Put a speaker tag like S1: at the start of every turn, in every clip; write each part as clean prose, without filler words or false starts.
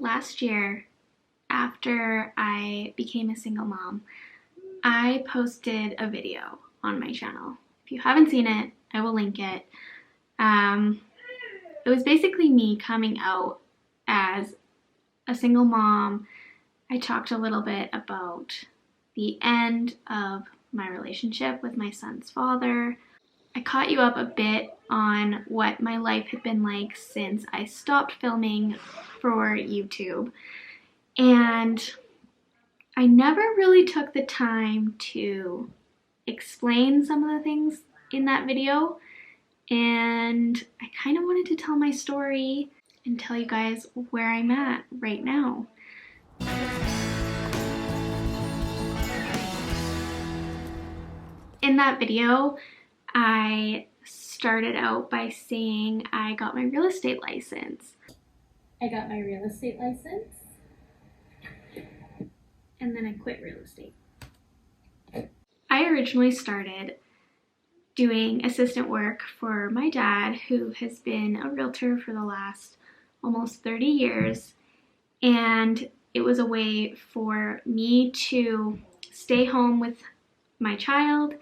S1: Last year, after I became a single mom, I posted a video on my channel. If you haven't seen it, I will link it. It was basically me coming out as a single mom. I talked a little bit about the end of my relationship with my son's father. I caught you up a bit on what my life had been like since I stopped filming for YouTube. And I never really took the time to explain some of the things in that video. And I kind of wanted to tell my story and tell you guys where I'm at right now. In that video, I started out by saying I got my real estate license. And then I quit real estate. I originally started doing assistant work for my dad, who has been a realtor for the last almost 30 years. And it was a way for me to stay home with my child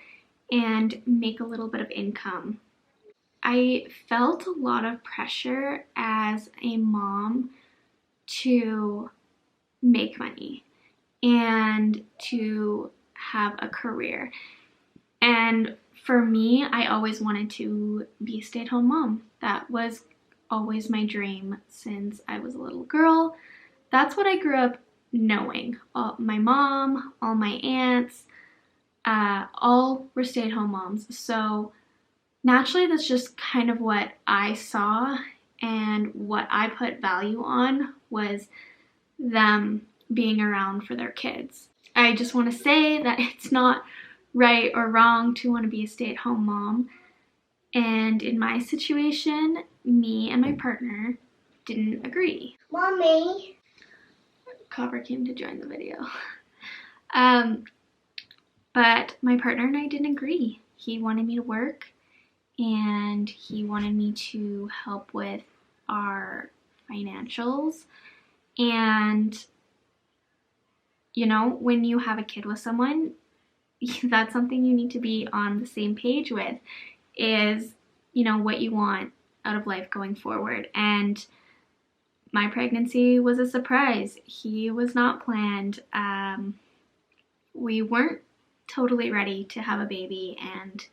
S1: and make a little bit of income. I felt a lot of pressure as a mom to make money and to have a career. And for me, I always wanted to be a stay-at-home mom. That was always my dream since I was a little girl. That's what I grew up knowing. My mom, all my aunts, all were stay-at-home moms. So naturally, that's just kind of what I saw, and what I put value on was them being around for their kids. I just want to say that it's not right or wrong to want to be a stay-at-home mom. And in my situation, me and my partner didn't agree. Mommy! Copper came to join the video. But my partner and I didn't agree. He wanted me to work, and he wanted me to help with our financials. And you know, when you have a kid with someone, that's something you need to be on the same page with, is, you know, what you want out of life going forward. And my pregnancy was a surprise. He was not planned. We weren't totally ready to have a baby, and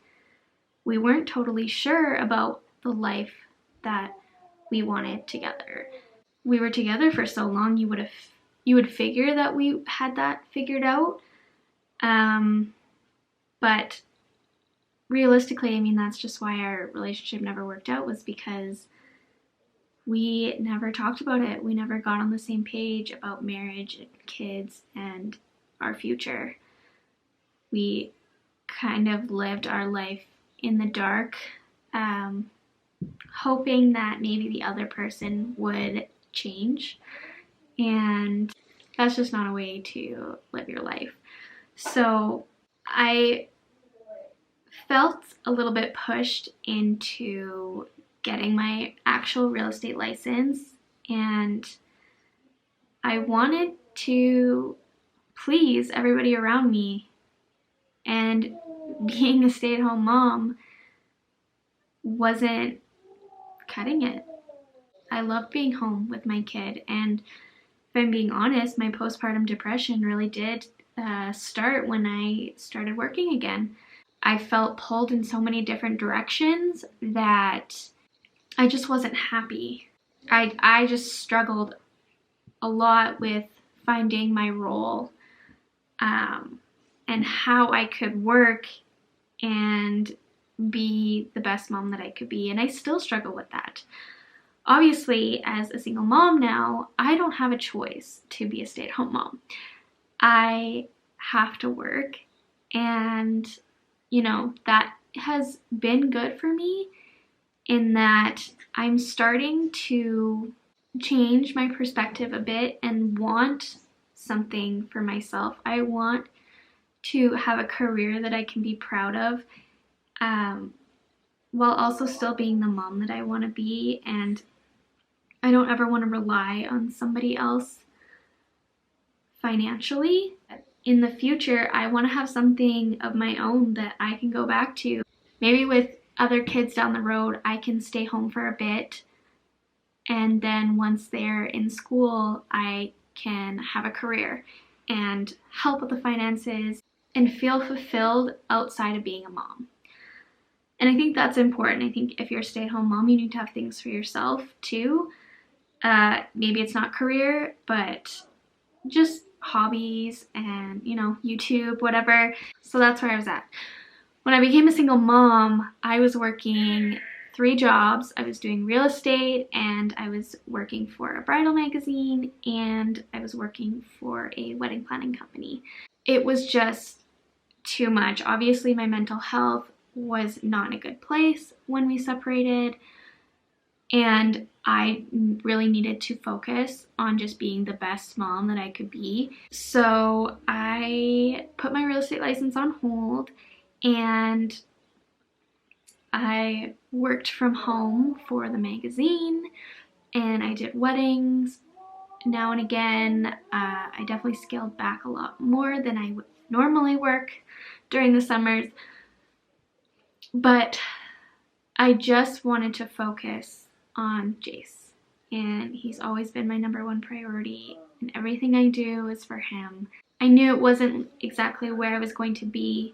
S1: we weren't totally sure about the life that we wanted together. We were together for so long, you would figure that we had that figured out. But realistically, I mean, that's just why our relationship never worked out, was because we never talked about it. We never got on the same page about marriage and kids and our future. We kind of lived our life in the dark, hoping that maybe the other person would change. And that's just not a way to live your life. So I felt a little bit pushed into getting my actual real estate license, and I wanted to please everybody around me, and being a stay-at-home mom wasn't cutting it. I love being home with my kid, and if I'm being honest, my postpartum depression really did start when I started working again. I felt pulled in so many different directions that I just wasn't happy. I just struggled a lot with finding my role, and how I could work and be the best mom that I could be, and I still struggle with that. Obviously, as a single mom now, I don't have a choice to be a stay-at-home mom. I have to work, and you know, that has been good for me in that I'm starting to change my perspective a bit and want something for myself. I want to have a career that I can be proud of, while also still being the mom that I want to be. And I don't ever want to rely on somebody else financially. In the future, I want to have something of my own that I can go back to. Maybe with other kids down the road, I can stay home for a bit, and then once they're in school, I can have a career and help with the finances and feel fulfilled outside of being a mom. And I think that's important. I think if you're a stay-at-home mom, you need to have things for yourself too. Maybe it's not career, but just hobbies and, you know, YouTube, whatever. So that's where I was at. When I became a single mom, I was working 3 jobs. I was doing real estate, and I was working for a bridal magazine, and I was working for a wedding planning company. It was just too much. Obviously, my mental health was not in a good place when we separated, and I really needed to focus on just being the best mom that I could be. So I put my real estate license on hold, and I worked from home for the magazine, and I did weddings now and again. I definitely scaled back a lot more than I would normally work during the summers, but I just wanted to focus on Jace, and he's always been my #1 priority, and everything I do is for him. I knew it wasn't exactly where I was going to be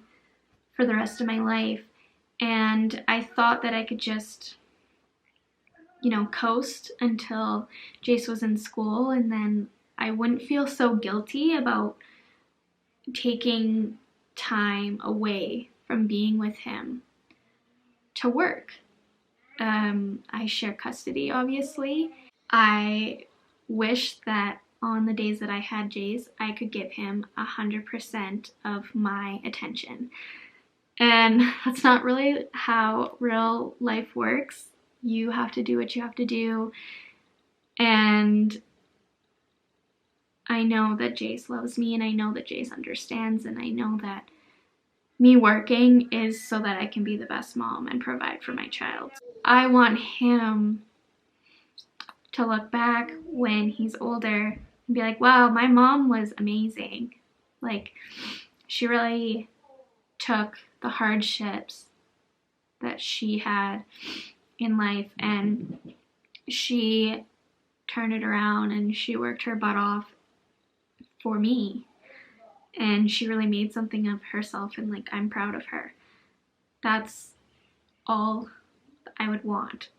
S1: for the rest of my life, and I thought that I could just, you know, coast until Jace was in school, and then I wouldn't feel so guilty about taking time away from being with him to work. I share custody, obviously. I wish that on the days that I had Jace, I could give him 100% of my attention. And that's not really how real life works. You have to do what you have to do. And I know that Jace loves me, and I know that Jace understands, and I know that me working is so that I can be the best mom and provide for my child. I want him to look back when he's older and be like, wow, my mom was amazing. Like, she really took the hardships that she had in life, and she turned it around, and she worked her butt off for me, and she really made something of herself, and like, I'm proud of her. That's all I would want.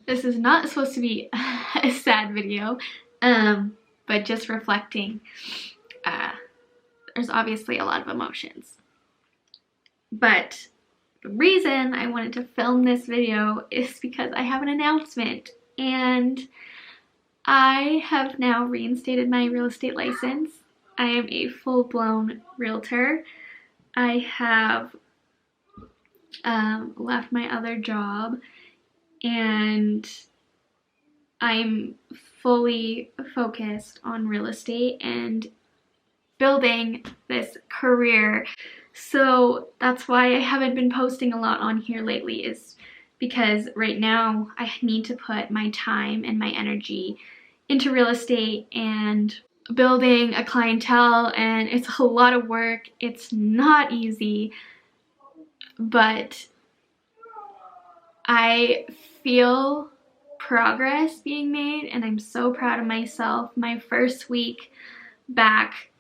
S1: This is not supposed to be a sad video, but just reflecting. There's obviously a lot of emotions, but the reason I wanted to film this video is because I have an announcement, and I have now reinstated my real estate license. I am a full-blown realtor. I have left my other job, and I'm fully focused on real estate and building this career. So that's why I haven't been posting a lot on here lately, is because right now I need to put my time and my energy into real estate and building a clientele, and it's a lot of work. It's not easy, but I feel progress being made, and I'm so proud of myself. My first week back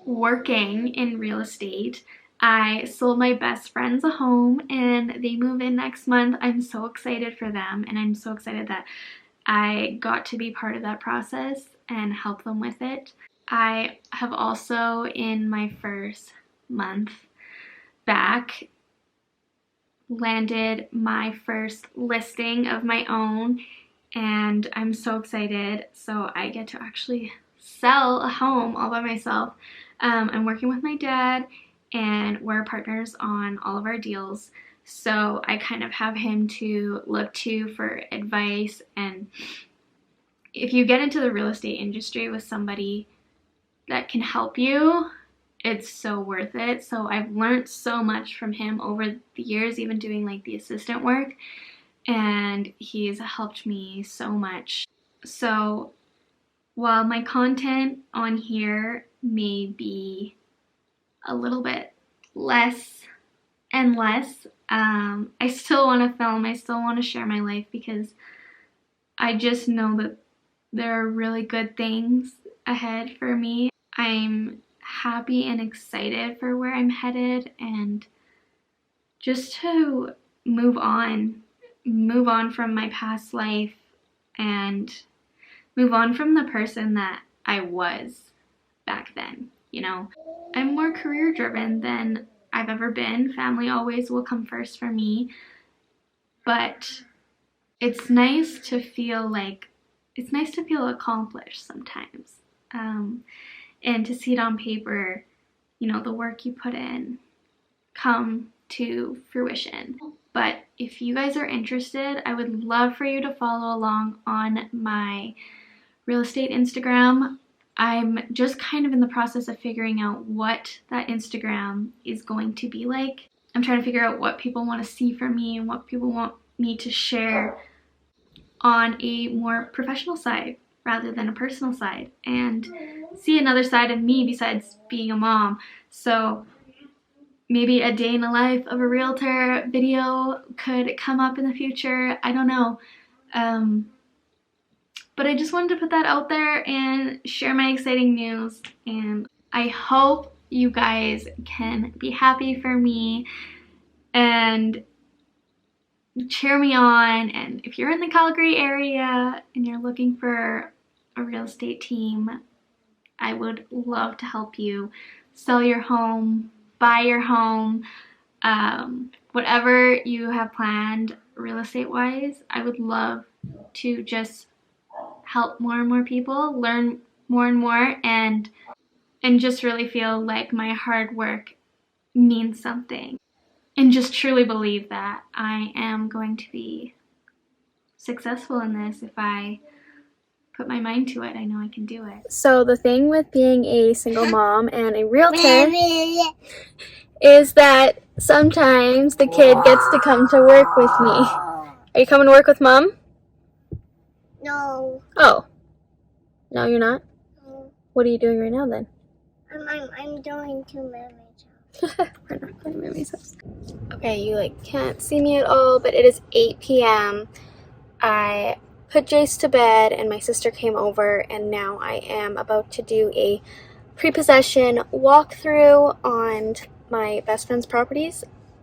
S1: working in real estate, I sold my best friends a home, and they move in next month. I'm so excited for them, and I'm so excited that I got to be part of that process and help them with it. I have also, in my first month back, landed my first listing of my own, and I'm so excited. So I get to actually sell a home all by myself. I'm working with my dad, and we're partners on all of our deals, so I kind of have him to look to for advice. And if you get into the real estate industry with somebody that can help you, it's so worth it. So I've learned so much from him over the years, even doing like the assistant work, and he's helped me so much. So while my content on here may be a little bit less and less, I still want to film, I still want to share my life, because I just know that there are really good things ahead for me. I'm happy and excited for where I'm headed, and just to move on from my past life and move on from the person that I was back then, you know. I'm more career driven than I've ever been. Family always will come first for me, but it's nice to feel accomplished sometimes, and to see it on paper, you know, the work you put in come to fruition. But if you guys are interested, I would love for you to follow along on my real estate Instagram. I'm just kind of in the process of figuring out what that Instagram is going to be like. I'm trying to figure out what people want to see from me and what people want me to share on a more professional side rather than a personal side, and see another side of me besides being a mom. So maybe a day in the life of a realtor video could come up in the future. I don't know. But I just wanted to put that out there and share my exciting news, and I hope you guys can be happy for me and cheer me on. And if you're in the Calgary area and you're looking for a real estate team, I would love to help you sell your home, buy your home, whatever you have planned real estate wise. I would love to just help more and more people, learn more and more, and just really feel like my hard work means something, and just truly believe that I am going to be successful in this. If I put my mind to it, I know I can do it. So the thing with being a single mom and a realtor is that sometimes the kid gets to come to work with me. Are you coming to work with Mom?
S2: No.
S1: Oh. No, you're not?
S2: No.
S1: What are you doing right now then?
S2: I'm going to Mammy's house.
S1: We're not going to Mammy's house. Okay, you can't see me at all, but it is 8 p.m. I put Jace to bed and my sister came over, and now I am about to do a prepossession walkthrough on my best friend's property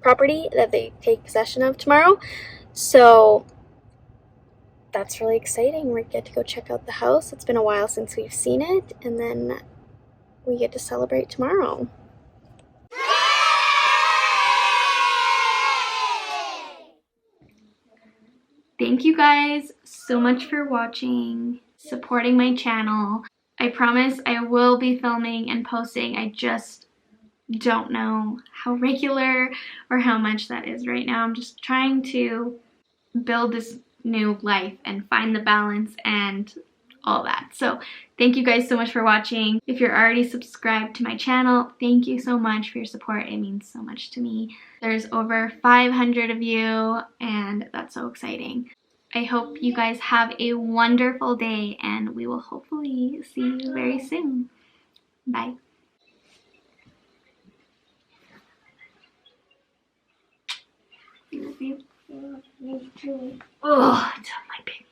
S1: that they take possession of tomorrow. So that's really exciting. We get to go check out the house. It's been a while since we've seen it, and then we get to celebrate tomorrow. Thank you guys so much for watching, supporting my channel. I promise I will be filming and posting. I just don't know how regular or how much that is right now. I'm just trying to build this new life and find the balance and all that. So thank you guys so much for watching. If you're already subscribed to my channel, thank you so much for your support. It means so much to me. There's over 500 of you, and that's so exciting. I hope you guys have a wonderful day, and we will hopefully see you very soon. Bye.
S2: Me too.
S1: Oh, it's on my baby.